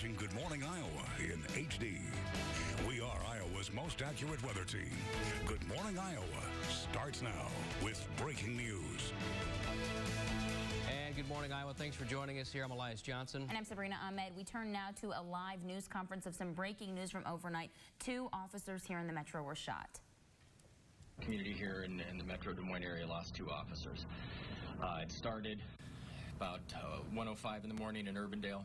watching Good Morning Iowa in HD. We are Iowa's most accurate weather team. Good Morning Iowa starts now with breaking news. And good morning, Iowa. Thanks for joining us here. I'm Elias Johnson. And I'm Sabrina Ahmed. We turn now to a live news conference of some breaking news from overnight. 2 officers here in the metro were shot. Community here in the Metro Des Moines area lost 2 officers. It started about 1:05 in the morning in Urbandale.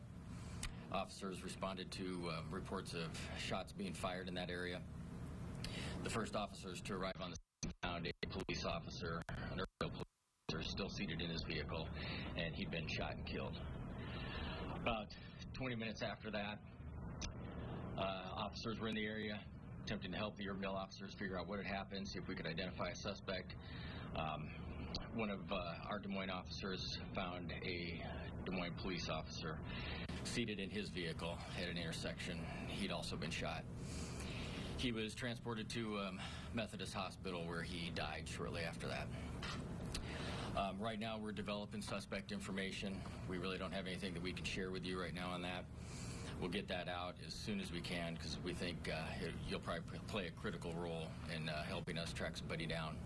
Officers responded to reports of shots being fired in that area. The first officers to arrive on the scene found a police officer, an Urbandale police officer, still seated in his vehicle, and he'd been shot and killed. About 20 minutes after that, officers were in the area attempting to help the Urbandale officers figure out what had happened, see if we could identify a suspect. One of our Des Moines officers found a Des Moines police officer seated in his vehicle at an intersection. He'd also been shot. He was transported to Methodist Hospital where he died shortly after that. Right now we're developing suspect information. We really don't have anything that we can share with you right now on that. We'll get that out as soon as we can because we think you'll probably play a critical role in helping us track somebody down.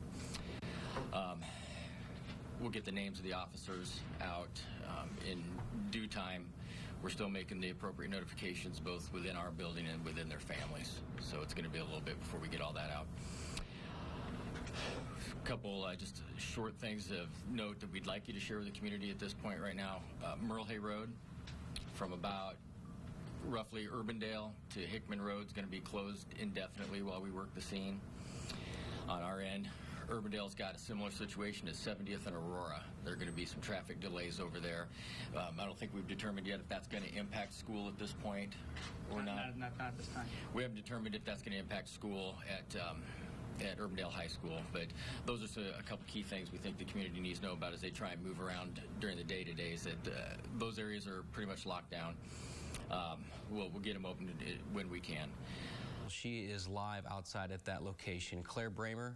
We'll get the names of the officers out in due time. We're still making the appropriate notifications both within our building and within their families. So it's going to be a little bit before we get all that out. A couple just short things of note that we'd like you to share with the community at this point right now. Merle Hay Road from about roughly Urbandale to Hickman Road is going to be closed indefinitely while we work the scene. On our end, Urbandale's got a similar situation as 70th and Aurora. There are going to be some traffic delays over there. I don't think we've determined yet if that's going to impact school at this point or not. Not at this time. We haven't determined if that's going to impact school at Urbandale High School, but those are a couple key things we think the community needs to know about as they try and move around during the day-to-days. That those areas are pretty much locked down. We'll get them open when we can. She is live outside at that location. Claire Bramer,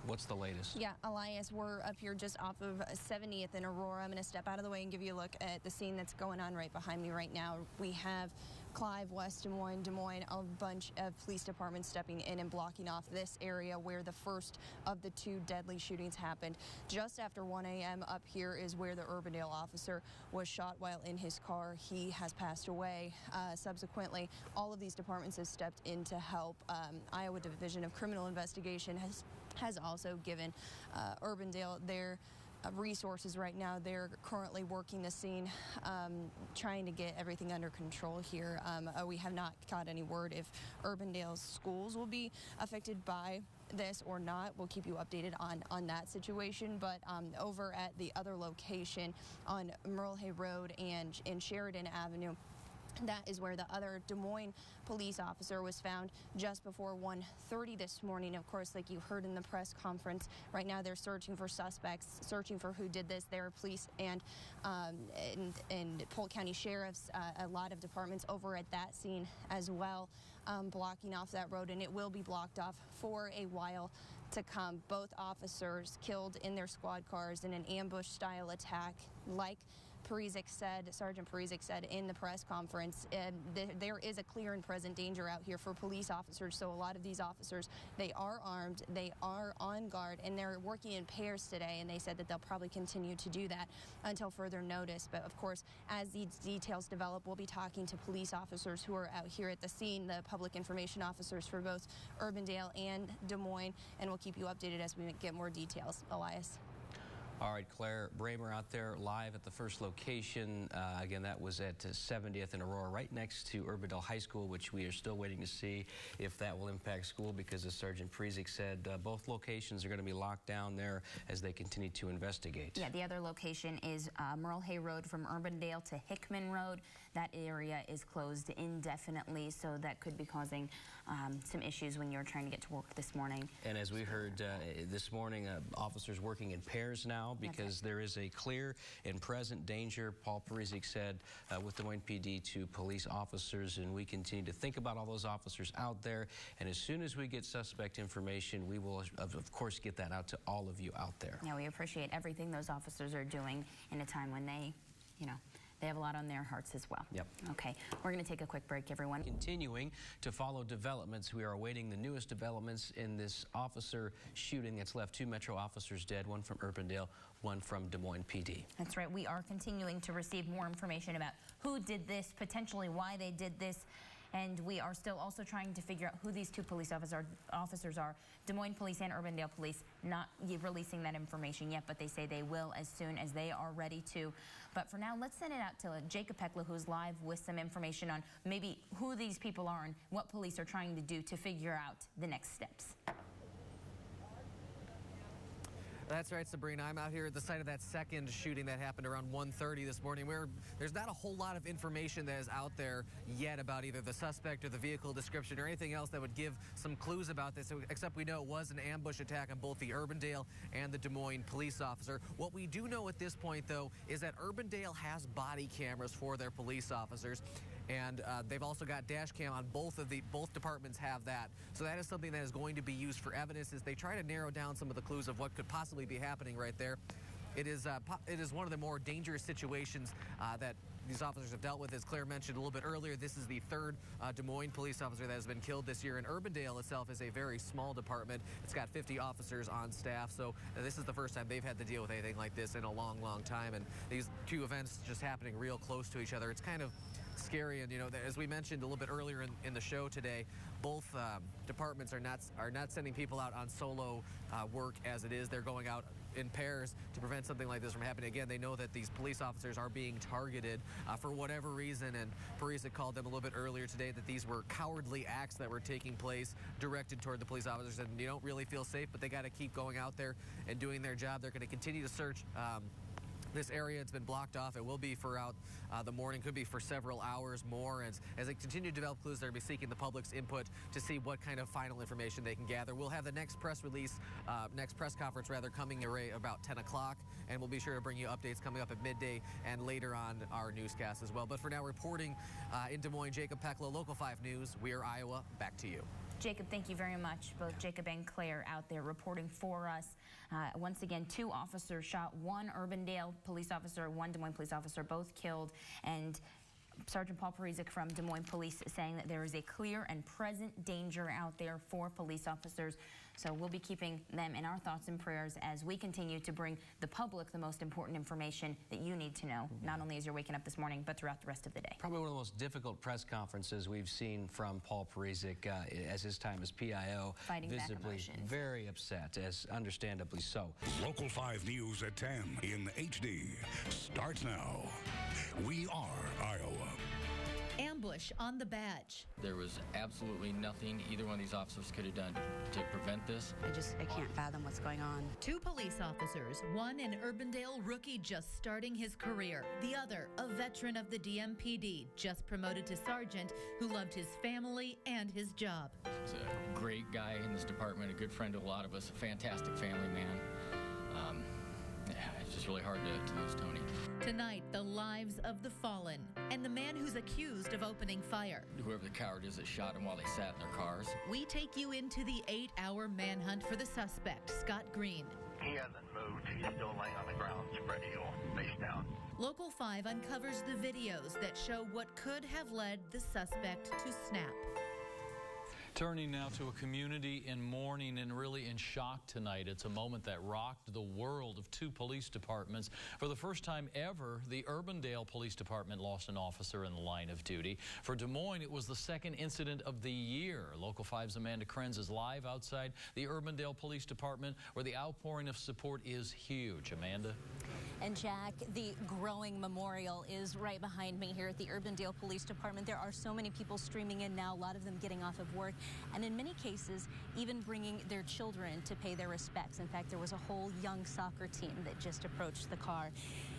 what's the latest? Yeah, Elias, we're up here just off of 70th and Aurora. I'm going to step out of the way and give you a look at the scene that's going on right behind me right now. We have Clive, West Des Moines, a bunch of police departments stepping in and blocking off this area where the first of the 2 deadly shootings happened. Just after 1 a.m. up here is where the Urbandale officer was shot while in his car. He has passed away. Subsequently, all of these departments have stepped in to help. Iowa Division of Criminal Investigation has also given Urbandale their resources right now. They're currently working the scene, trying to get everything under control here. We have not got any word if Urbandale's schools will be affected by this or not. We'll keep you updated on that situation. But over at the other location on Merle Hay Road and in Sheridan Avenue, that is where the other Des Moines police officer was found just before 1:30 this morning. Of course, like you heard in the press conference, right now they're searching for suspects, searching for who did this. There are police and Polk County Sheriff's, a lot of departments over at that scene as well, blocking off that road, and it will be blocked off for a while to come. Both officers killed in their squad cars in an ambush-style attack, like Sergeant Perizic said in the press conference. There is a clear and present danger out here for police officers, so a lot of these officers, they are armed, they are on guard, and they're working in pairs today, and they said that they'll probably continue to do that until further notice. But of course, as these details develop, we'll be talking to police officers who are out here at the scene, the public information officers for both Urbandale and Des Moines, and we'll keep you updated as we get more details. Elias. All right, Claire Bramer out there live at the first location. Again, that was at 70th and Aurora, right next to Urbandale High School, which we are still waiting to see if that will impact school because, as Sergeant Perizic said, both locations are going to be locked down there as they continue to investigate. Yeah, the other location is Merle Hay Road from Urbandale to Hickman Road. That area is closed indefinitely, so that could be causing some issues when you're trying to get to work this morning. And as we heard this morning, officers working in pairs now because there is a clear and present danger, Paul Perizic said, with Des Moines PD to police officers, and we continue to think about all those officers out there, and as soon as we get suspect information, we will, of course, get that out to all of you out there. Yeah, we appreciate everything those officers are doing in a time when they, they have a lot on their hearts as well. Yep. Okay, we're going to take a quick break, everyone. Continuing to follow developments, we are awaiting the newest developments in this officer shooting that's left 2 Metro officers dead, one from Urbandale, one from Des Moines PD. That's right. We are continuing to receive more information about who did this, potentially why they did this, and we are still also trying to figure out who these 2 police officers are. Des Moines Police and Urbandale Police not releasing that information yet, but they say they will as soon as they are ready to. But for now, let's send it out to Jacob Pekla, who's live with some information on maybe who these people are and what police are trying to do to figure out the next steps. That's right, Sabrina. I'm out here at the site of that second shooting that happened around 1:30 this morning, where there's not a whole lot of information that is out there yet about either the suspect or the vehicle description or anything else that would give some clues about this, except we know it was an ambush attack on both the Urbandale and the Des Moines police officer. What we do know at this point, though, is that Urbandale has body cameras for their police officers, and they've also got dash cam on both departments have that. So that is something that is going to be used for evidence as they try to narrow down some of the clues of what could possibly be happening right there. It is one of the more dangerous situations that these officers have dealt with. As Claire mentioned a little bit earlier, this is the 3rd Des Moines police officer that has been killed this year, and Urbandale itself is a very small department. It's got 50 officers on staff, so this is the first time they've had to deal with anything like this in a long, long time, and these 2 events just happening real close to each other. It's kind of scary, and you know, as we mentioned a little bit earlier in the show today, both departments are not sending people out on solo work as it is. They're going out in pairs to prevent something like this from happening again. They know that these police officers are being targeted for whatever reason, and Parisa called them a little bit earlier today that these were cowardly acts that were taking place directed toward the police officers, and you don't really feel safe, but they got to keep going out there and doing their job. They're going to continue to search this area. It's been blocked off. It will be throughout the morning, could be for several hours more. As they continue to develop clues, they're going to be seeking the public's input to see what kind of final information they can gather. We'll have the next press conference coming about 10 o'clock, and we'll be sure to bring you updates coming up at midday and later on our newscast as well. But for now, reporting in Des Moines, Jacob Pekla, Local 5 News. We are Iowa. Back to you. Jacob, thank you very much. Both Jacob and Claire out there reporting for us. Once again, 2 officers shot, 1 Urbandale police officer, 1 Des Moines police officer, both killed. And Sergeant Paul Parisic from Des Moines Police saying that there is a clear and present danger out there for police officers. So we'll be keeping them in our thoughts and prayers as we continue to bring the public the most important information that you need to know, not only as you're waking up this morning, but throughout the rest of the day. Probably one of the most difficult press conferences we've seen from Paul Parisic as his time as PIO. Fighting visibly back very upset, as understandably so. Local 5 News at 10 in HD starts now. We are Iowa. Ambush on the badge. There was absolutely nothing either one of these officers could have done to prevent this. I can't fathom what's going on. 2 police officers, one an Urbandale rookie just starting his career, the other a veteran of the DMPD, just promoted to sergeant, who loved his family and his job. He's a great guy in this department, a good friend to a lot of us, a fantastic family man. It's just really hard to lose Tony. Tonight, the lives of the fallen and the man who's accused of opening fire. Whoever the coward is that shot him while they sat in their cars. We take you into the 8-hour manhunt for the suspect, Scott Green. He hasn't moved. He's still laying on the ground, spread eagle, face down. Local 5 uncovers the videos that show what could have led the suspect to snap. Turning now to a community in mourning and really in shock tonight. It's a moment that rocked the world of 2 police departments. For the first time ever, the Urbandale Police Department lost an officer in the line of duty. For Des Moines, it was the 2nd incident of the year. Local 5's Amanda Krenz is live outside the Urbandale Police Department, where the outpouring of support is huge. Amanda? And Jack, the growing memorial is right behind me here at the Urbandale Police Department. There are so many people streaming in now, a lot of them getting off of work, and in many cases, even bringing their children to pay their respects. In fact, there was a whole young soccer team that just approached the car.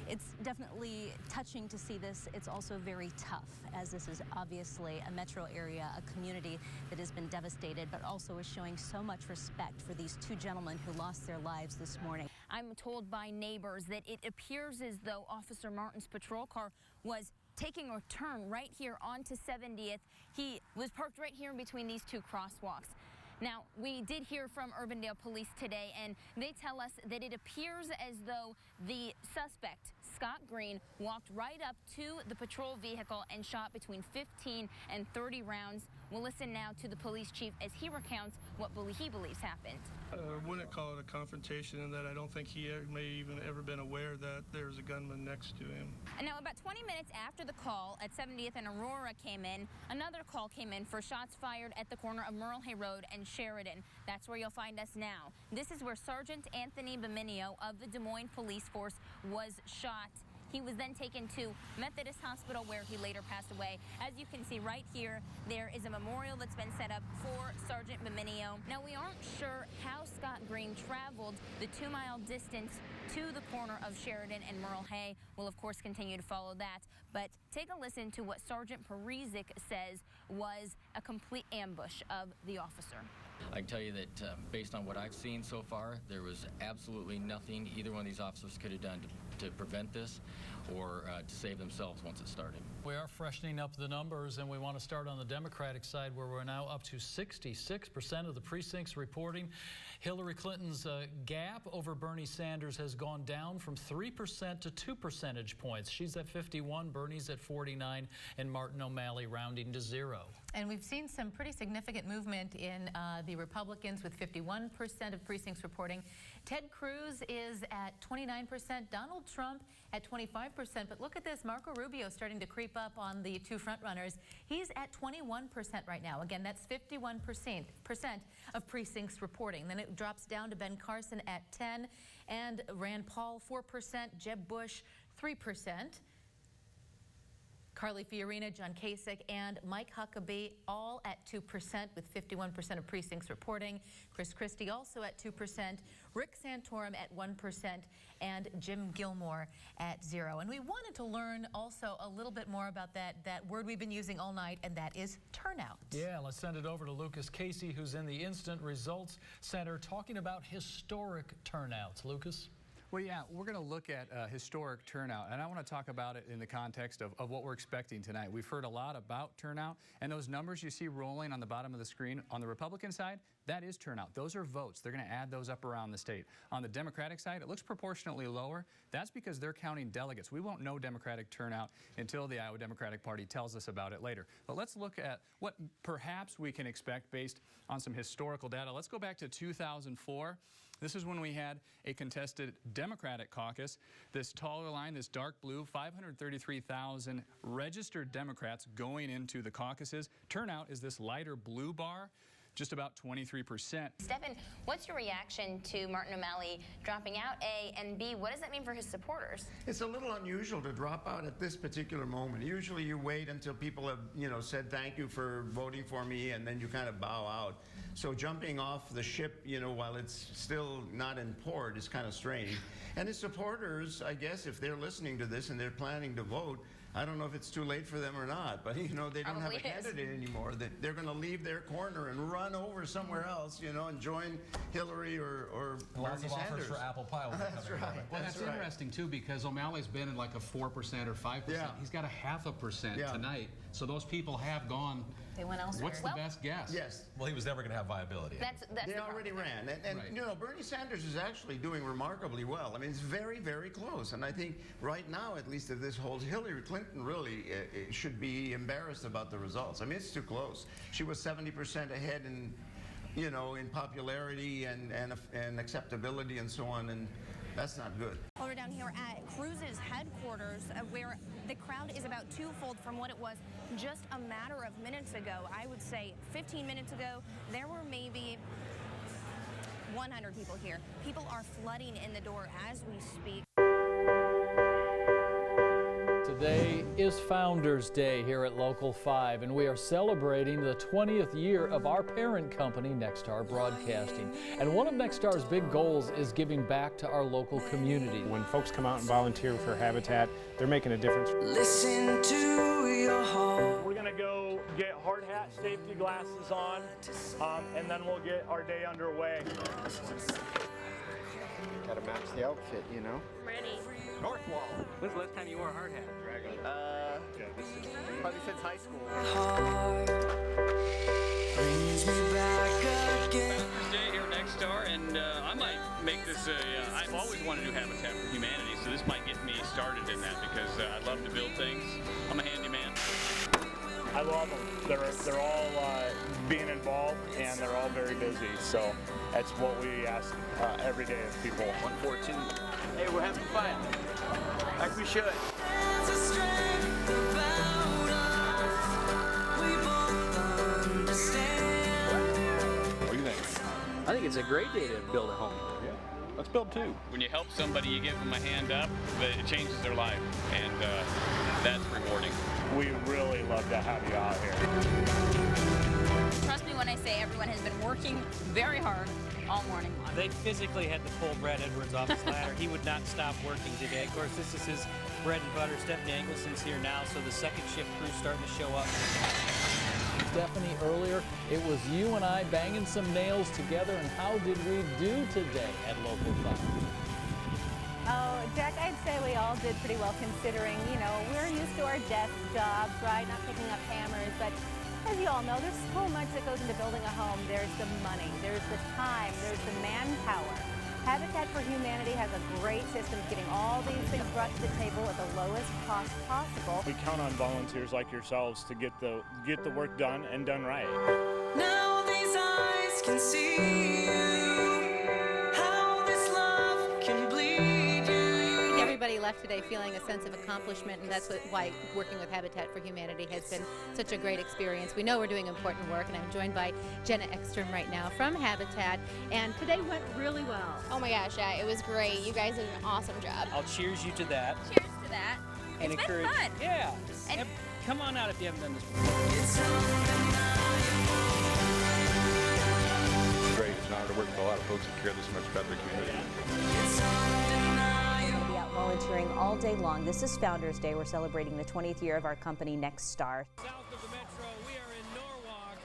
It's definitely touching to see this. It's also very tough, as this is obviously a metro area, a community that has been devastated, but also is showing so much respect for these 2 gentlemen who lost their lives this morning. I'm told by neighbors that it appears as though Officer Martin's patrol car was taking a turn right here onto 70th. He was parked right here in between these 2 crosswalks. Now, we did hear from Urbandale Police today, and they tell us that it appears as though the suspect, Scott Green walked right up to the patrol vehicle and shot between 15 and 30 rounds. We'll listen now to the police chief as he recounts what he believes happened. I wouldn't call it a confrontation in that I don't think he may even ever been aware that there's a gunman next to him. And now about 20 minutes after the call at 70th and Aurora came in, another call came in for shots fired at the corner of Merle Hay Road and Sheridan. That's where you'll find us now. This is where Sergeant Anthony Beminio of the Des Moines Police Force was shot. He was then taken to Methodist Hospital where he later passed away. As you can see right here, there is a memorial that's been set up for Sergeant Beminio. Now, we aren't sure how Scott Green traveled the 2-mile distance to the corner of Sheridan and Merle Hay. We'll, of course, continue to follow that. But take a listen to what Sergeant Parisic says was a complete ambush of the officer. I can tell you that based on what I've seen so far, there was absolutely nothing either one of these officers could have done to prevent this or to save themselves once it started. We are freshening up the numbers, and we want to start on the Democratic side, where we're now up to 66% of the precincts reporting. Hillary Clinton's gap over Bernie Sanders has gone down from 3% to 2 percentage points. She's at 51, Bernie's at 49, and Martin O'Malley rounding to 0. And we've seen some pretty significant movement in the Republicans with 51% of precincts reporting. Ted Cruz is at 29%, Donald Trump at 25%. But look at this, Marco Rubio starting to creep up on the two frontrunners. He's at 21% right now. Again, that's 51% of precincts reporting. Then it drops down to Ben Carson at 10%, and Rand Paul 4%, Jeb Bush 3%. Carly Fiorina, John Kasich, and Mike Huckabee all at 2% with 51% of precincts reporting. Chris Christie also at 2%, Rick Santorum at 1%, and Jim Gilmore at 0%. And we wanted to learn also a little bit more about that word we've been using all night, and that is turnout. Yeah, let's send it over to Lucas Casey, who's in the Instant Results Center, talking about historic turnouts. Lucas? Well, yeah, we're going to look at historic turnout, and I want to talk about it in the context of what we're expecting tonight. We've heard a lot about turnout, and those numbers you see rolling on the bottom of the screen on the Republican side, that is turnout. Those are votes. They're going to add those up around the state. On the Democratic side, it looks proportionately lower. That's because they're counting delegates. We won't know Democratic turnout until the Iowa Democratic Party tells us about it later. But let's look at what perhaps we can expect based on some historical data. Let's go back to 2004. This is when we had a contested Democratic caucus. This taller line, this dark blue, 533,000 registered Democrats going into the caucuses. Turnout is this lighter blue bar, just about 23%. Stephen, what's your reaction to Martin O'Malley dropping out, A, and B, what does that mean for his supporters? It's a little unusual to drop out at this particular moment. Usually you wait until people have, said thank you for voting for me, and then you kind of bow out. So jumping off the ship, while it's still not in port is kind of strange. And his supporters, I guess, if they're listening to this and they're planning to vote, I don't know if it's too late for them or not, but they don't have a candidate anymore. They're going to leave their corner and run over somewhere else, and join Hillary or lots of Sanders. offers for apple pie. That's right. Well, that's interesting too, because O'Malley's been in like a 4% or 5%. Yeah. He's got a 0.5% tonight, so those people have gone. They went elsewhere. What's the best guess? Yes. Well, he was never going to have viability. They already ran. And right. Bernie Sanders is actually doing remarkably well. I mean, it's very, very close. And I think right now, at least if this holds, Hillary Clinton really should be embarrassed about the results. I mean, it's too close. She was 70% ahead in popularity and acceptability and so on. And that's not good. Well, we're down here at Cruz's headquarters, where the crowd is about twofold from what it was just a matter of minutes ago. I would say 15 minutes ago, there were maybe 100 people here. People are flooding in the door as we speak. Today is Founders Day here at Local 5, and we are celebrating the 20th year of our parent company, Nexstar Broadcasting. And one of Nexstar's big goals is giving back to our local community. When folks come out and volunteer for Habitat, they're making a difference. Listen to your heart. We're gonna go get hard hat, safety glasses on, and then we'll get our day underway. Gotta match the outfit, Ready. North Wall. When's the last time you wore a hard hat? Probably since high school. Brings me back again. Founders Day here at Nexstar, and I might make this I've always wanted to do Habitat for Humanity, so this might get me started in that because I love to build things. I'm a handyman. I love them. They're all being involved, and they're all very busy. So that's what we ask every day of people. 142. Hey, we're having fun. Like we should. What do you think? I think it's a great day to build a home. Yeah, let's build two. When you help somebody, you give them a hand up, but it changes their life, and that's rewarding. We really love to have you out here. Trust me when I say everyone has been working very hard all morning long. They physically had to pull Brad Edwards off his ladder. He would not stop working today. Of course, this is his bread and butter. Stephanie Engelson's here now, so the second shift crew's starting to show up. Stephanie, earlier, it was you and I banging some nails together, and how did we do today at Local 5? Oh, Jack, I'd say we all did pretty well considering, you know, we're used to our desk jobs, right? Not picking up hammers, but as you all know, there's so much that goes into building a home. There's the money, there's the time, there's the manpower. Habitat for Humanity has a great system of getting all these things brought to the table at the lowest cost possible. We count on volunteers like yourselves to get the work done and done right. Now these eyes can see you, how this love can bleed you. Everybody left today feeling a sense of accomplishment, and that's why working with Habitat for Humanity has been such a great experience. We know we're doing important work, and I'm joined by Jenna Ekstrom right now from Habitat, and today went really well. Oh my gosh, yeah, it was great. You guys did an awesome job. I'll cheers you to that. Cheers to that. And It's encourage, been fun. Yeah. And come on out if you haven't done this before. Great. It's an honor to work with a lot of folks that care this much about their community. We'll be out volunteering all day long. This is Founders Day. We're celebrating the 20th year of our company, Next Star. South of the metro, we are in Norwalk.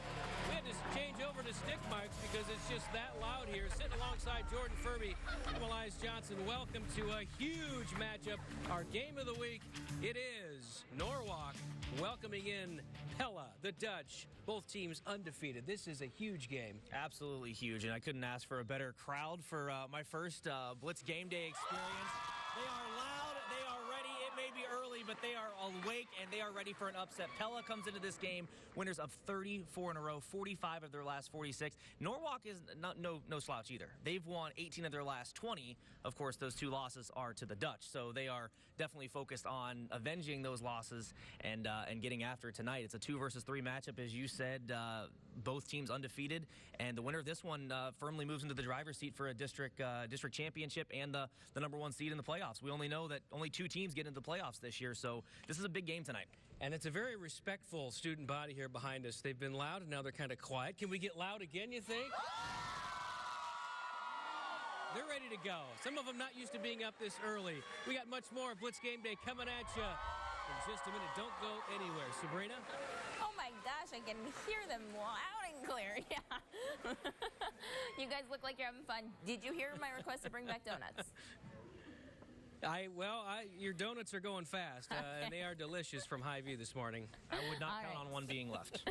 We had to change over to stick mics because it's just that loud here. Sitting alongside Jordan Furby, I'm Elias Johnson. Welcome to a huge matchup. Our game of the week, it is Norwalk welcoming in Pella, the Dutch. Both teams undefeated. This is a huge game. Absolutely huge, and I couldn't ask for a better crowd for my first Blitz game day experience. They are loud, they are ready. It may be early, but they are awake and they are ready for an upset. Pella comes into this game winners of 34 in a row, 45 of their last 46. Norwalk is no slouch either. They've won 18 of their last 20. Of course, those two losses are to the Dutch, so they are definitely focused on avenging those losses and getting after it tonight. It's a 2 versus 3 matchup, as you said. Both teams undefeated, and the winner of this one firmly moves into the driver's seat for a district championship and the #1 seed in the playoffs. We only know that only 2 teams get into the playoffs this year, so this is a big game tonight. And it's a very respectful student body here behind us. They've been loud, and now they're kind of quiet. Can we get loud again, you think? They're ready to go. Some of them not used to being up this early. We got much more Blitz Game Day coming at you in just a minute. Don't go anywhere. Sabrina? Oh my gosh, I can hear them loud and clear. Yeah. You guys look like you're having fun. Did you hear my request to bring back donuts? Your donuts are going fast, and they are delicious from Hy-Vee this morning. I would not count on one being left.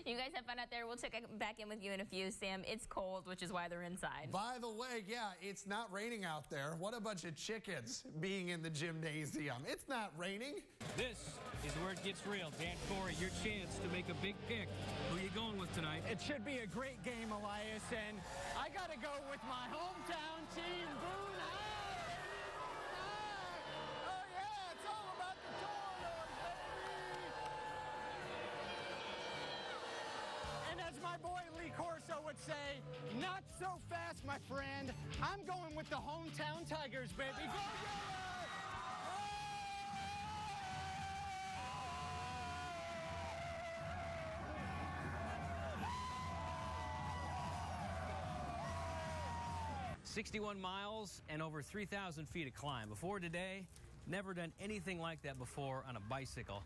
You guys have fun out there. We'll check back in with you in a few. Sam, it's cold, which is why they're inside. By the way, yeah, it's not raining out there. What a bunch of chickens being in the gymnasium. It's not raining. This is where it gets real. Dan Corey, your chance to make a big pick. Who are you going with tonight? It should be a great game, Elias, and I got to go with my hometown team, Boone. My boy Lee Corso would say, not so fast, my friend. I'm going with the hometown Tigers, baby. Go, Yellow! 61 miles and over 3,000 feet of climb. Before today, never done anything like that before on a bicycle.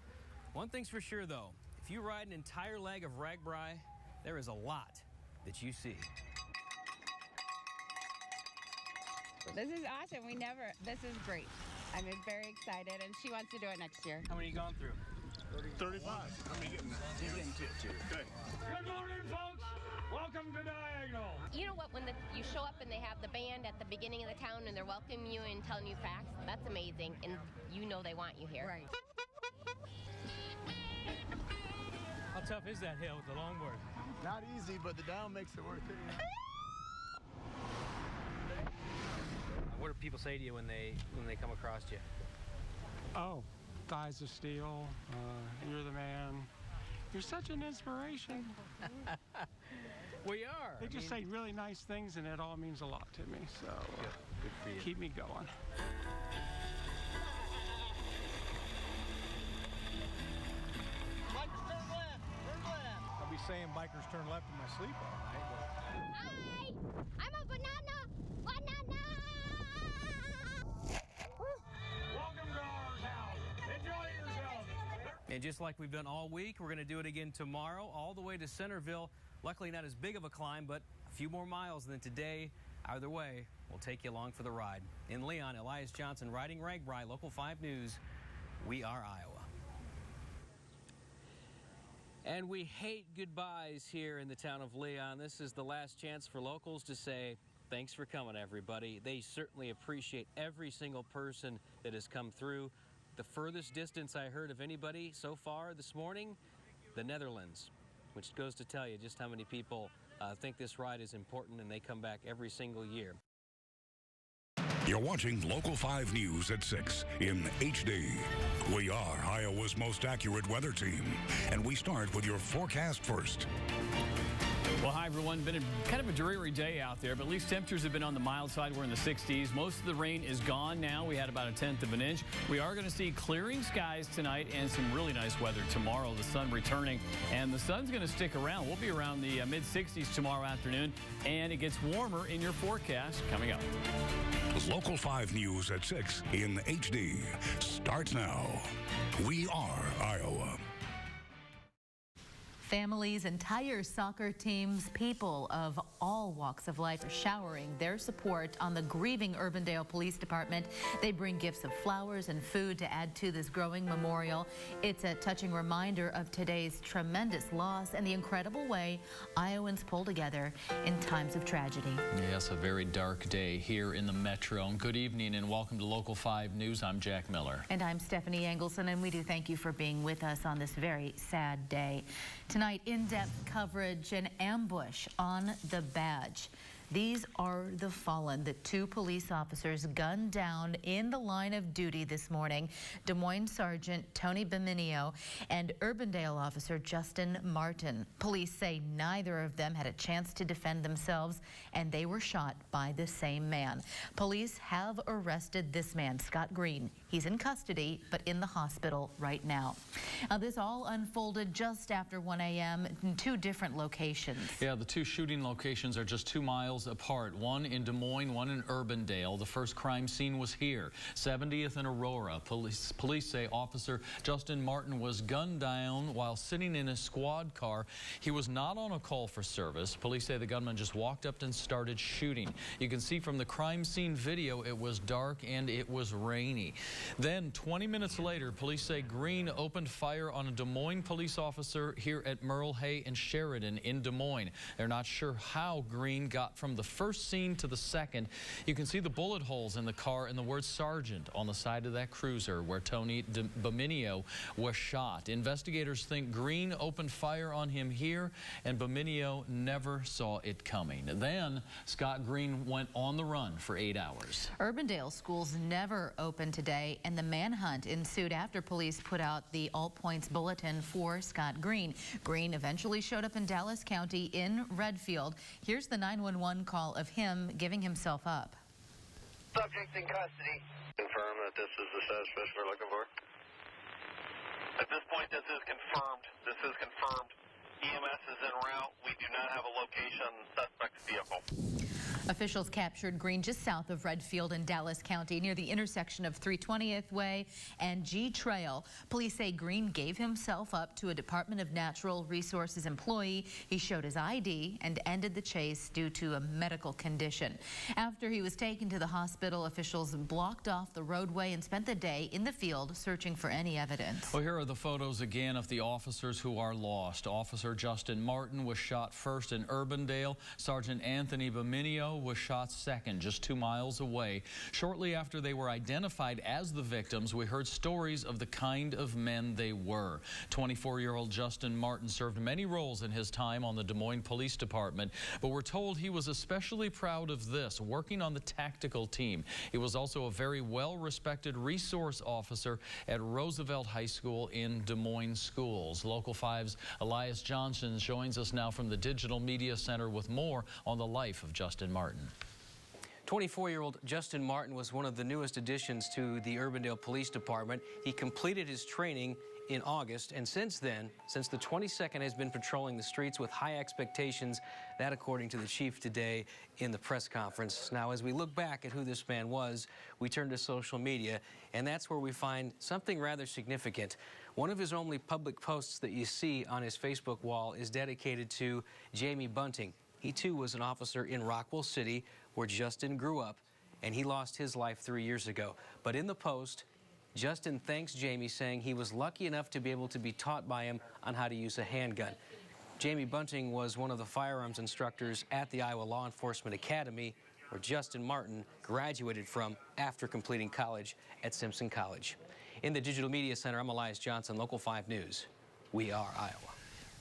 One thing's for sure, though. If you ride an entire leg of Ragbri, there is a lot that you see. This is awesome. This is great. I'm very excited, and she wants to do it next year. How many are you going through? 35. How many getting that? He's getting 2. Good. Good morning, folks. Welcome to Diagonal. You know what, when you show up and they have the band at the beginning of the town and they're welcoming you and telling you facts, that's amazing, and you know they want you here. Right. How tough is that hill with the longboard? Not easy, but the down makes it worth it. What do people say to you when they come across you? Oh, thighs of steel. You're the man. You're such an inspiration. We are. They just say really nice things, and it all means a lot to me. So good for you. Keep me going. Bikers turn left. Turn left. I'll be saying bikers turn left in my sleep all night. Hi! I'm a banana! Banana! Welcome to our town. Enjoy yourself. And just like we've done all week, we're going to do it again tomorrow, all the way to Centerville. Luckily, not as big of a climb, but a few more miles than today. Either way, we'll take you along for the ride. In Leon, Elias Johnson, riding Ragbri, Local 5 News. We are Iowa. And we hate goodbyes here in the town of Leon. This is the last chance for locals to say, thanks for coming, everybody. They certainly appreciate every single person that has come through. The furthest distance I heard of anybody so far this morning, the Netherlands, which goes to tell you just how many people think this ride is important, and they come back every single year. You're watching Local 5 News at 6 in HD. We are Iowa's most accurate weather team, and we start with your forecast first. Well, hi, everyone. Been kind of a dreary day out there, but at least temperatures have been on the mild side. We're in the 60s. Most of the rain is gone now. We had about 1/10 of an inch. We are going to see clearing skies tonight and some really nice weather tomorrow. The sun returning, and the sun's going to stick around. We'll be around the mid-60s tomorrow afternoon, and it gets warmer in your forecast coming up. Local 5 News at 6 in HD starts now. We are Iowa. Families, entire soccer teams, people of all walks of life are showering their support on the grieving Urbandale Police Department. They bring gifts of flowers and food to add to this growing memorial. It's a touching reminder of today's tremendous loss and the incredible way Iowans pull together in times of tragedy. Yes, a very dark day here in the Metro. And good evening and welcome to Local 5 News. I'm Jack Miller. And I'm Stephanie Engelson, and we do thank you for being with us on this very sad day. Tonight, in-depth coverage, an ambush on the Badge. These are the fallen that 2 police officers gunned down in the line of duty this morning. Des Moines Sergeant Tony Beminio and Urbandale Officer Justin Martin. Police say neither of them had a chance to defend themselves, and they were shot by the same man. Police have arrested this man, Scott Green. He's in custody, but in the hospital right now. Now, this all unfolded just after 1 a.m. in 2 different locations. Yeah, the 2 shooting locations are just 2 miles apart. One in Des Moines, one in Urbandale. The first crime scene was here, 70th and Aurora. Police say Officer Justin Martin was gunned down while sitting in a squad car. He was not on a call for service. Police say the gunman just walked up and started shooting. You can see from the crime scene video it was dark and it was rainy. Then 20 minutes later, police say Green opened fire on a Des Moines police officer here at Merle Hay and Sheridan in Des Moines. They're not sure how Green got from the first scene to the second. You can see the bullet holes in the car and the word sergeant on the side of that cruiser where Tony Beminio was shot. Investigators think Green opened fire on him here, and Beminio never saw it coming. Then Scott Green went on the run for 8 hours. Urbandale schools never opened today, and the manhunt ensued after police put out the All Points bulletin for Scott Green. Green eventually showed up in Dallas County in Redfield. Here's the 911 call of him giving himself up. Subject in custody. Confirm that this is the suspect we're looking for. At this point, this is confirmed. This is confirmed. EMS is en route. We do not have a location on the suspect's vehicle. Officials captured Green just south of Redfield in Dallas County near the intersection of 320th Way and G Trail. Police say Green gave himself up to a Department of Natural Resources employee. He showed his ID and ended the chase due to a medical condition. After he was taken to the hospital, officials blocked off the roadway and spent the day in the field searching for any evidence. Well, here are the photos again of the officers who are lost. Officer Justin Martin was shot first in Urbandale. Sergeant Anthony Beminio was shot second, just 2 miles away. Shortly after they were identified as the victims, we heard stories of the kind of men they were. 24-year-old Justin Martin served many roles in his time on the Des Moines Police Department, but we're told he was especially proud of this, working on the tactical team. He was also a very well-respected resource officer at Roosevelt High School in Des Moines schools. Local 5's Elias Johnson joins us now from the Digital Media Center with more on the life of Justin Martin. 24-year-old Justin Martin was one of the newest additions to the Urbandale Police Department. He completed his training in August, and since then, since the 22nd, has been patrolling the streets with high expectations. That, according to the chief today in the press conference. Now, as we look back at who this man was, we turn to social media, and that's where we find something rather significant. One of his only public posts that you see on his Facebook wall is dedicated to Jamie Bunting. He, too, was an officer in Rockwell City, where Justin grew up, and he lost his life 3 years ago. But in the post, Justin thanks Jamie, saying he was lucky enough to be able to be taught by him on how to use a handgun. Jamie Bunting was one of the firearms instructors at the Iowa Law Enforcement Academy, where Justin Martin graduated from after completing college at Simpson College. In the Digital Media Center, I'm Elias Johnson, Local 5 News. We are Iowa.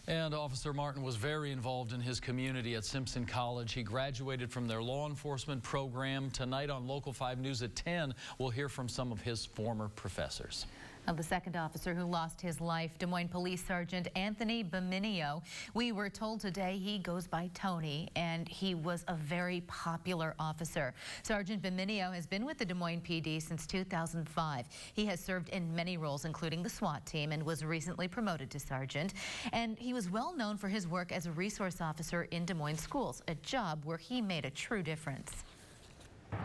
And Officer Martin was very involved in his community at Simpson College. He graduated from their law enforcement program. Tonight on Local 5 News at 10, we'll hear from some of his former professors. Of the second officer who lost his life, Des Moines Police Sergeant Anthony Beminio. We were told today he goes by Tony, and he was a very popular officer. Sergeant Beminio has been with the Des Moines PD since 2005. He has served in many roles, including the SWAT team, and was recently promoted to sergeant. And he was well known for his work as a resource officer in Des Moines schools, a job where he made a true difference.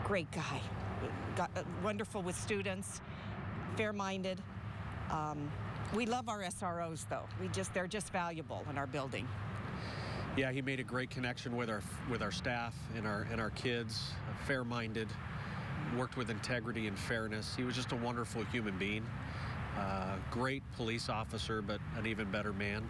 Great guy, wonderful with students, fair-minded. We love our SROs, though. They're just valuable in our building. Yeah, he made a great connection with our staff and our kids. Fair-minded, worked with integrity and fairness. He was just a wonderful human being. Great police officer, but an even better man.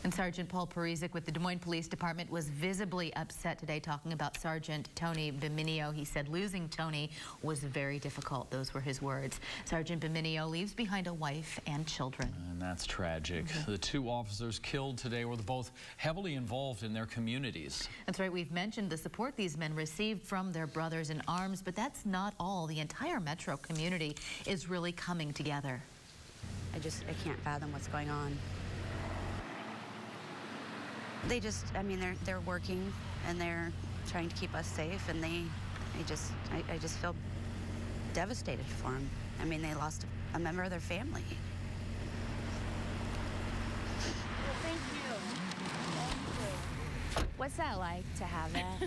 And Sergeant Paul Parizek with the Des Moines Police Department was visibly upset today, talking about Sergeant Tony Beminio. He said losing Tony was very difficult. Those were his words. Sergeant Beminio leaves behind a wife and children. And that's tragic. The two officers killed today were both heavily involved in their communities. That's right. We've mentioned the support these men received from their brothers in arms, but that's not all. The entire metro community is really coming together. I can't fathom what's going on. They they're working and they're trying to keep us safe, and I just feel devastated for them. I mean, they lost a member of their family. Well, thank you. What's that like to have that?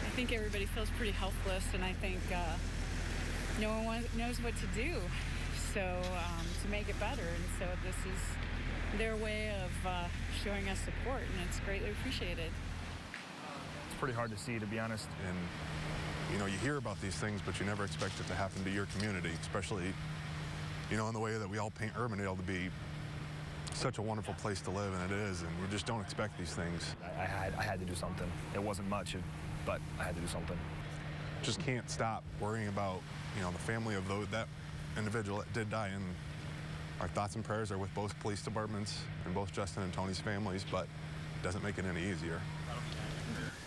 I think everybody feels pretty helpless, and I think no one knows what to do to make it better, and so this is their way of showing us support, and it's greatly appreciated. It's pretty hard to see, to be honest. And, you know, you hear about these things, but you never expect it to happen to your community, especially, you know, in the way that we all paint Urbandale to be such a wonderful place to live, and it is, and we just don't expect these things. I had to do something. It wasn't much, but I had to do something. Just can't stop worrying about, you know, the family of that individual that did die, and our thoughts and prayers are with both police departments and both Justin and Tony's families, but it doesn't make it any easier.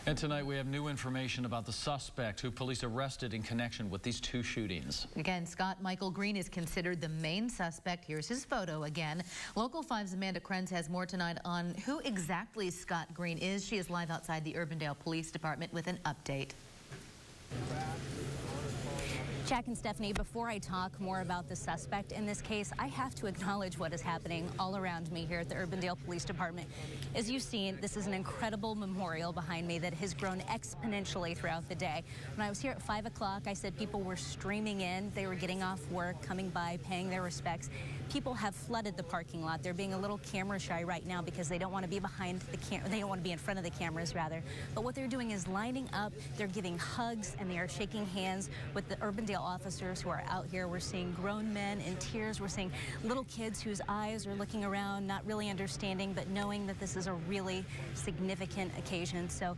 And tonight we have new information about the suspect who police arrested in connection with these two shootings. Again, Scott Michael Green is considered the main suspect. Here's his photo again. Local 5's Amanda Krenz has more tonight on who exactly Scott Green is. She is live outside the Urbandale Police Department with an update. Jack and Stephanie, before I talk more about the suspect in this case, I have to acknowledge what is happening all around me here at the Urbandale Police Department. As you've seen, this is an incredible memorial behind me that has grown exponentially throughout the day. When I was here at 5 o'clock, I said people were streaming in. They were getting off work, coming by, paying their respects. People have flooded the parking lot. They're being a little camera shy right now because they don't want to be behind the camera. They don't want to be in front of the cameras, rather. But what they're doing is lining up. They're giving hugs and they are shaking hands with the Urbandale officers who are out here. We're seeing grown men in tears. We're seeing little kids whose eyes are looking around, not really understanding, but knowing that this is a really significant occasion. So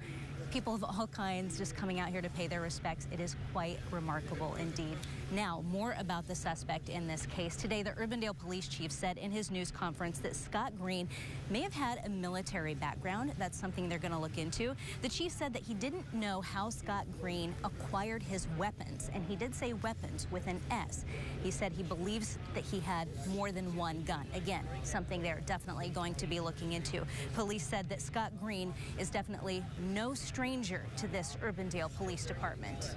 people of all kinds just coming out here to pay their respects. It is quite remarkable indeed. Now, more about the suspect in this case. Today, the Urbandale police chief said in his news conference that Scott Green may have had a military background. That's something they're going to look into. The chief said that he didn't know how Scott Green acquired his weapons, and he did say weapons with an S. He said he believes that he had more than one gun. Again, something they're definitely going to be looking into. Police said that Scott Green is definitely no stranger to this Urbandale Police Department.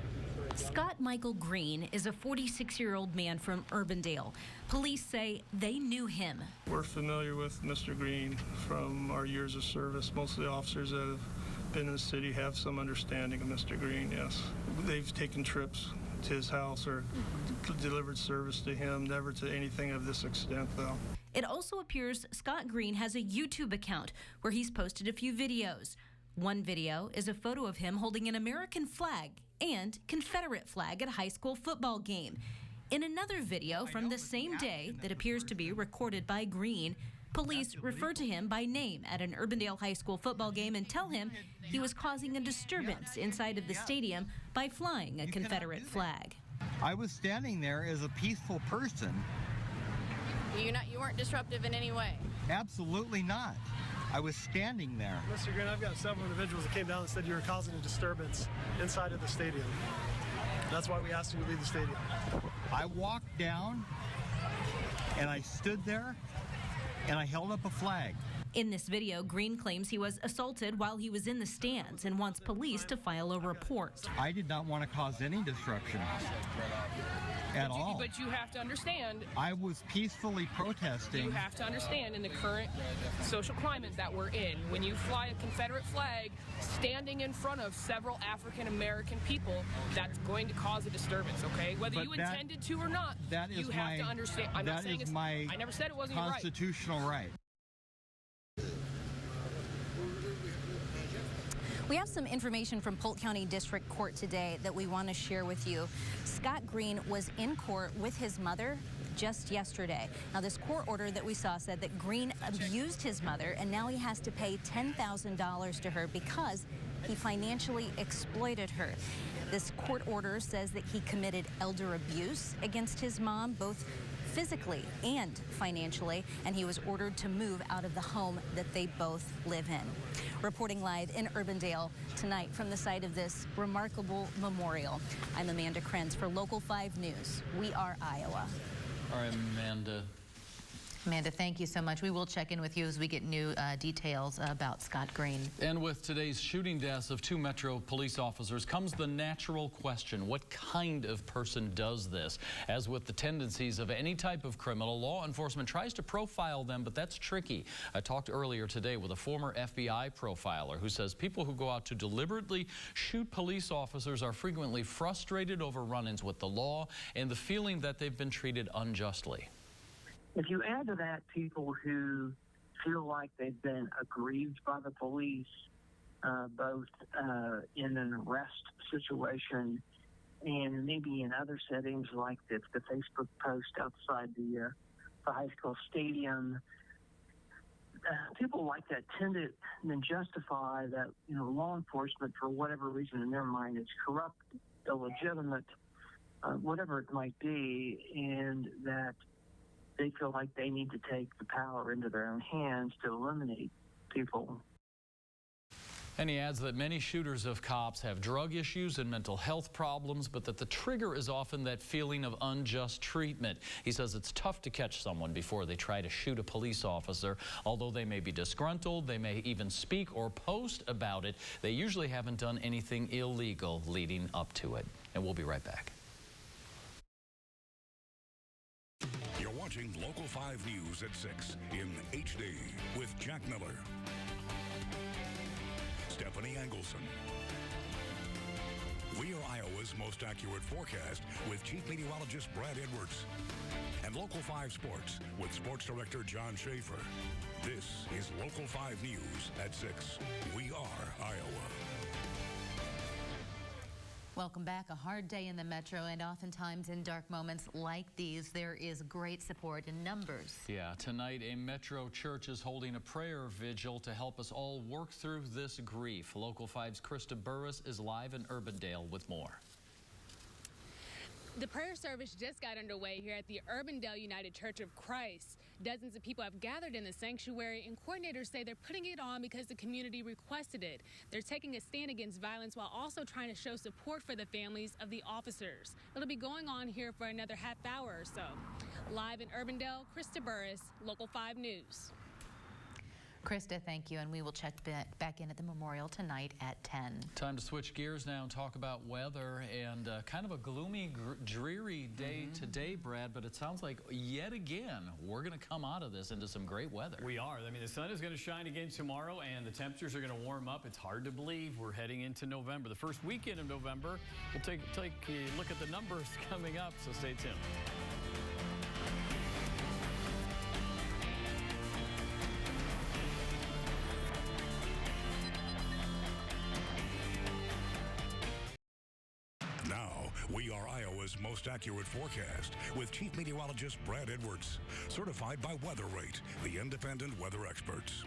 Scott Michael Green is a 46-year-old man from Urbandale. Police say they knew him. We're familiar with Mr. Green from our years of service. Most of the officers that have been in the city have some understanding of Mr. Green, yes. They've taken trips to his house or delivered service to him, never to anything of this extent, though. It also appears Scott Green has a YouTube account where he's posted a few videos. One video is a photo of him holding an American flag and Confederate flag at a high school football game. In another video from the same day that appears to be recorded by Green, police refer to him by name at an Urbandale high school football game and tell him he was causing a disturbance inside of the stadium by flying a Confederate flag. I was standing there as a peaceful person. You weren't disruptive in any way? Absolutely not. I was standing there. Mr. Green, I've got several individuals that came down and said you were causing a disturbance inside of the stadium. That's why we asked you to leave the stadium. I walked down and I stood there and I held up a flag. In this video, Green claims he was assaulted while he was in the stands and wants police to file a report. I did not want to cause any disruption at all. But you have to understand. I was peacefully protesting. You have to understand in the current social climate that we're in, when you fly a Confederate flag standing in front of several African American people, that's going to cause a disturbance, okay? Whether you intended to or not, you have to understand. I'm not saying it's my I never said it wasn't constitutional right. We have some information from Polk County District Court today that we want to share with you. Scott Green was in court with his mother just yesterday. Now, this court order that we saw said that Green abused his mother, and now he has to pay $10,000 to her because he financially exploited her. This court order says that he committed elder abuse against his mom, both physically and financially, and he was ordered to move out of the home that they both live in. Reporting live in Urbandale tonight from the site of this remarkable memorial, I'm Amanda Krenz for Local 5 News. We are Iowa. All right, Amanda. Amanda, thank you so much. We will check in with you as we get new details about Scott Green. And with today's shooting deaths of 2 Metro police officers comes the natural question, what kind of person does this? As with the tendencies of any type of criminal, law enforcement tries to profile them, but that's tricky. I talked earlier today with a former FBI profiler who says people who go out to deliberately shoot police officers are frequently frustrated over run-ins with the law and the feeling that they've been treated unjustly. If you add to that people who feel like they've been aggrieved by the police, both in an arrest situation and maybe in other settings like the Facebook post outside the high school stadium, people like that tend to then justify that law enforcement, for whatever reason in their mind, is corrupt, illegitimate, whatever it might be, and that they feel like they need to take the power into their own hands to eliminate people. And he adds that many shooters of cops have drug issues and mental health problems, but that the trigger is often that feeling of unjust treatment. He says it's tough to catch someone before they try to shoot a police officer. Although they may be disgruntled, they may even speak or post about it, they usually haven't done anything illegal leading up to it. And we'll be right back. watching Local 5 News at 6 in HD with Jack Miller, Stephanie Engelson. We are Iowa's most accurate forecast with Chief Meteorologist Brad Edwards. And Local 5 Sports with Sports Director John Schaefer. This is Local 5 News at 6. We are Iowa. Welcome back. A hard day in the metro, and oftentimes in dark moments like these, there is great support in numbers. Yeah, tonight a Metro church is holding a prayer vigil to help us all work through this grief. Local 5's Krista Burris is live in Urbandale with more. The prayer service just got underway here at the Urbandale United Church of Christ. Dozens of people have gathered in the sanctuary, and coordinators say they're putting it on because the community requested it. They're taking a stand against violence while also trying to show support for the families of the officers. It'll be going on here for another half hour or so. Live in Urbandale, Krista Burris, Local 5 News. Krista, thank you, and we will check back in at the memorial tonight at 10. Time to switch gears now and talk about weather, and kind of a gloomy, dreary day today, Brad, but it sounds like yet again we're going to come out of this into some great weather. We are. I mean, the sun is going to shine again tomorrow, and the temperatures are going to warm up. It's hard to believe we're heading into November. The first weekend of November. We'll take a look at the numbers coming up, so stay tuned. We are Iowa's most accurate forecast with Chief Meteorologist Brad Edwards, certified by Weather Rate, the independent weather experts.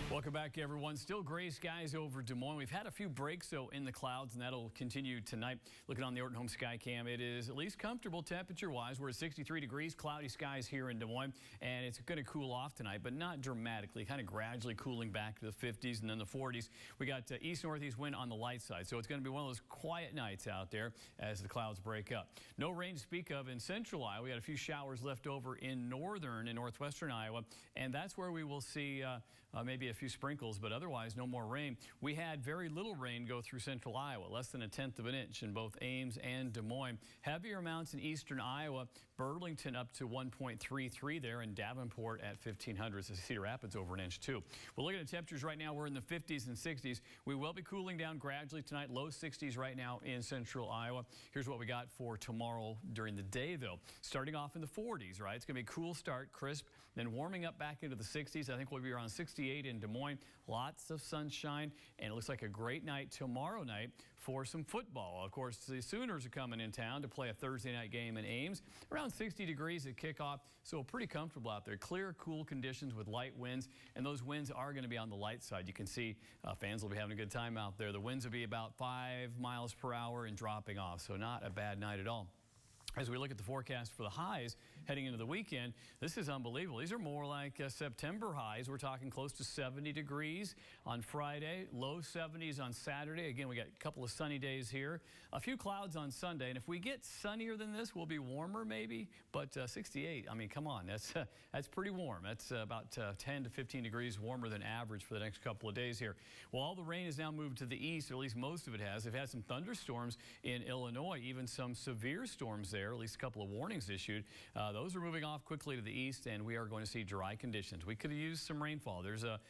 Welcome back, everyone. Still gray skies over Des Moines. We've had a few breaks, though, in the clouds, and that'll continue tonight. Looking on the Orton Home Sky Cam, it is at least comfortable temperature-wise. We're at 63 degrees, cloudy skies here in Des Moines, and it's going to cool off tonight, but not dramatically, kind of gradually cooling back to the 50s and then the 40s. We got east-northeast wind on the light side, so it's going to be one of those quiet nights out there as the clouds break up. No rain to speak of in central Iowa. We got a few showers left over in northern and northwestern Iowa, and that's where we will see maybe a few sprinkles, but otherwise no more rain. We had very little rain go through central Iowa, less than 1/10 of an inch in both Ames and Des Moines. Heavier amounts in eastern Iowa, Burlington up to 1.33 there, and Davenport at 1,500. So Cedar Rapids over an inch too. We're looking at temperatures right now. We're in the 50s and 60s. We will be cooling down gradually tonight. Low 60s right now in central Iowa. Here's what we got for tomorrow during the day, though. Starting off in the 40s, right? It's going to be a cool start, crisp, then warming up back into the 60s. I think we'll be around 68 in Des Moines. Lots of sunshine, and it looks like a great night tomorrow night for some football. Of course, the Sooners are coming in town to play a Thursday night game in Ames. Around 60 degrees at kickoff, so pretty comfortable out there. Clear, cool conditions with light winds, and those winds are going to be on the light side. You can see fans will be having a good time out there. The winds will be about 5 miles per hour and dropping off, so not a bad night at all. As we look at the forecast for the highs heading into the weekend, this is unbelievable. These are more like September highs. We're talking close to 70 degrees on Friday, low 70s on Saturday. Again, we got a couple of sunny days here. A few clouds on Sunday, and if we get sunnier than this, we'll be warmer maybe, but 68, I mean, come on, that's pretty warm. That's about 10 to 15 degrees warmer than average for the next couple of days here. Well, all the rain has now moved to the east, or at least most of it has. They've had some thunderstorms in Illinois, even some severe storms there. At least a couple of warnings issued. Those are moving off quickly to the east, and we are going to see dry conditions. We could have used some rainfall. There's a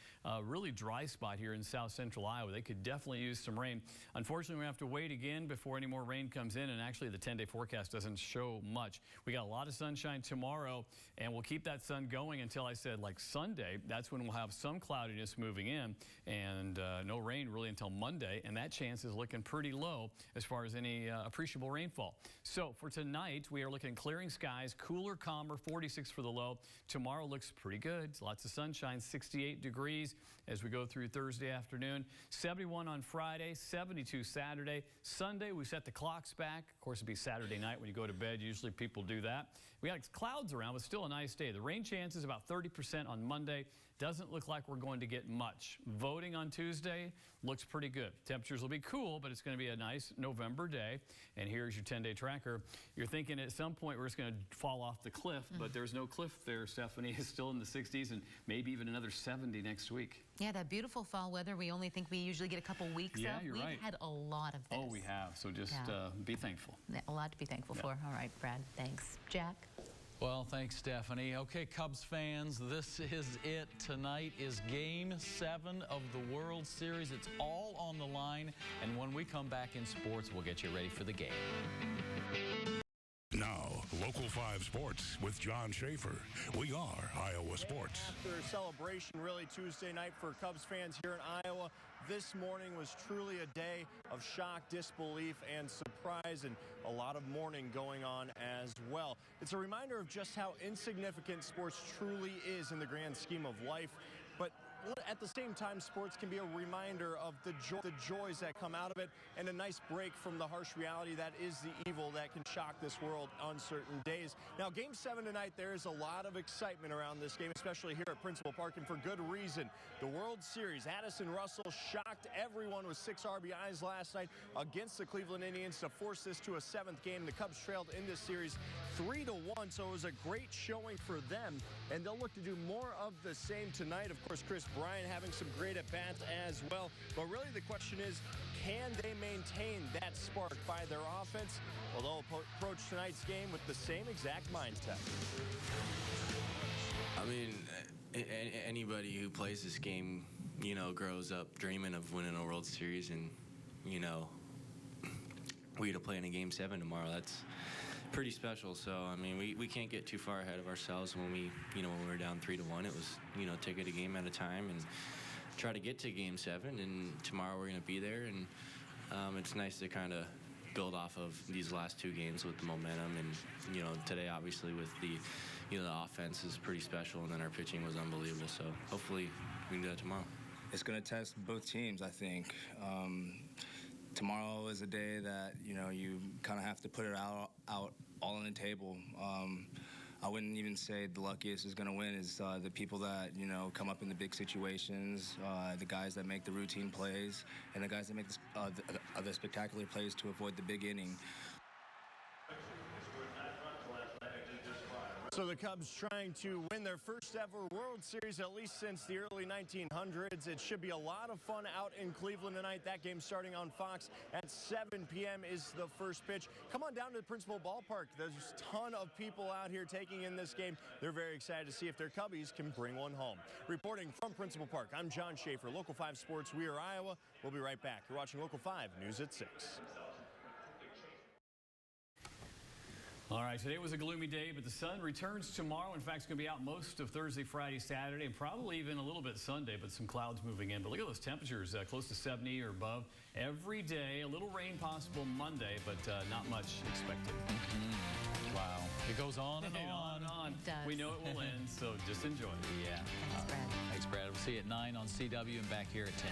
really dry spot here in south central Iowa. They could definitely use some rain. Unfortunately, we're going to have to wait again before any more rain comes in, and actually the 10-day forecast doesn't show much. We got a lot of sunshine tomorrow, and we'll keep that sun going until I said like Sunday. That's when we'll have some cloudiness moving in, and no rain really until Monday, and that chance is looking pretty low as far as any appreciable rainfall. So for tonight, we are looking at clearing skies, cooler, calmer, 46 for the low. Tomorrow looks pretty good. Lots of sunshine, 68 degrees as we go through Thursday afternoon. 71 on Friday, 72 Saturday. Sunday, we set the clocks back. Of course, it'd be Saturday night when you go to bed. Usually people do that. We got clouds around, but still a nice day. The rain chance is about 30% on Monday. Doesn't look like we're going to get much. Voting on Tuesday looks pretty good. Temperatures will be cool, but it's going to be a nice November day. And here's your 10-day tracker. You're thinking at some point we're just going to fall off the cliff, but there's no cliff there, Stephanie. It's still in the 60s and maybe even another 70 next week. Yeah, that beautiful fall weather we only think we usually get a couple weeks of. You're right. We've had a lot of this. Oh, we have. So just be thankful. Yeah, a lot to be thankful for. All right, Brad, thanks. Jack? Well, thanks, Stephanie. Okay, Cubs fans, this is it. Tonight is Game 7 of the World Series. It's all on the line. And when we come back in sports, we'll get you ready for the game. Now, Local 5 Sports with John Schaefer. We are Iowa Sports. After a celebration, really, Tuesday night for Cubs fans here in Iowa, this morning was truly a day of shock, disbelief, and surprise, and a lot of mourning going on as well. It's a reminder of just how insignificant sports truly is in the grand scheme of life, but at the same time, sports can be a reminder of the joys that come out of it, and a nice break from the harsh reality that is the evil that can shock this world on certain days. Now, Game 7 tonight, there is a lot of excitement around this game, especially here at Principal Park, and for good reason. The World Series, Addison Russell shocked everyone with 6 RBIs last night against the Cleveland Indians to force this to a 7th game. The Cubs trailed in this series 3-1, so it was a great showing for them, and they'll look to do more of the same tonight. Of course, Chris Bryant having some great at-bats as well. But really the question is, can they maintain that spark by their offense? Well, they'll approach tonight's game with the same exact mindset. I mean, anybody who plays this game, you know, grows up dreaming of winning a World Series, and, you know, we to play in a Game 7 tomorrow. That's pretty special. So, I mean, we can't get too far ahead of ourselves. When we were down 3-1, it was, you know, take it a game at a time and try to get to Game 7. And tomorrow we're going to be there, and it's nice to kind of build off of these last 2 games with the momentum. And, you know, today obviously with the, you know, the offense is pretty special, and then our pitching was unbelievable. So hopefully we can do that tomorrow. It's going to test both teams, I think. Tomorrow is a day that, you know, you kind of have to put it out all on the table. I wouldn't even say the luckiest is going to win is the people that, you know, come up in the big situations, the guys that make the routine plays, and the guys that make the spectacular plays to avoid the big inning. So the Cubs trying to win their first ever World Series, at least since the early 1900s. It should be a lot of fun out in Cleveland tonight. That game starting on Fox at 7 p.m. is the first pitch. Come on down to the Principal Ballpark. There's a ton of people out here taking in this game. They're very excited to see if their Cubbies can bring one home. Reporting from Principal Park, I'm John Schaefer, Local 5 Sports. We are Iowa. We'll be right back. You're watching Local 5 News at 6. All right, today was a gloomy day, but the sun returns tomorrow. In fact, it's going to be out most of Thursday, Friday, Saturday, and probably even a little bit Sunday, but some clouds moving in. But look at those temperatures, close to 70 or above every day. A little rain possible Monday, but not much expected. Wow. It goes on and on. and on. It does. We know it will end, so just enjoy it. Yeah. Thanks, Brad. Thanks, Brad. We'll see you at 9 on CW and back here at 10.